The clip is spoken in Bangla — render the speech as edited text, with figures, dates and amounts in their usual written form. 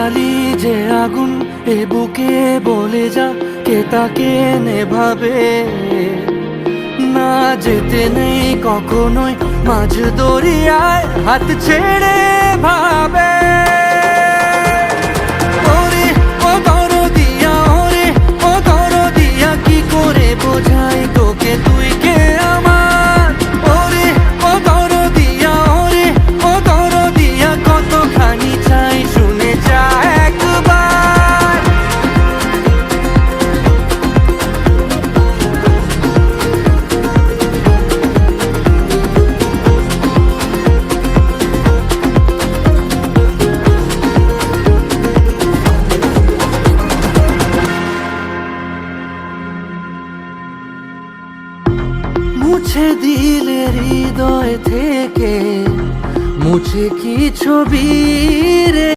জ্বালি যে আগুন এ বুকে বলে যা কে তাকে নেভাবে। না যেতে নেই কখনোই মাঝ দরিয়ায় হাত ছেড়ে ভাবে। ওরে ও দরদিয়া, ওরে ও দরদিয়া, কি করে বোঝাই তোকে তুই কে আমার। ওরে ও দরদিয়া, ওরে ও দরদিয়া, কতখানি চাই শুনে যা একবার। মুছে দিলে হৃদয় থেকে, মুছে কি ছবি রে।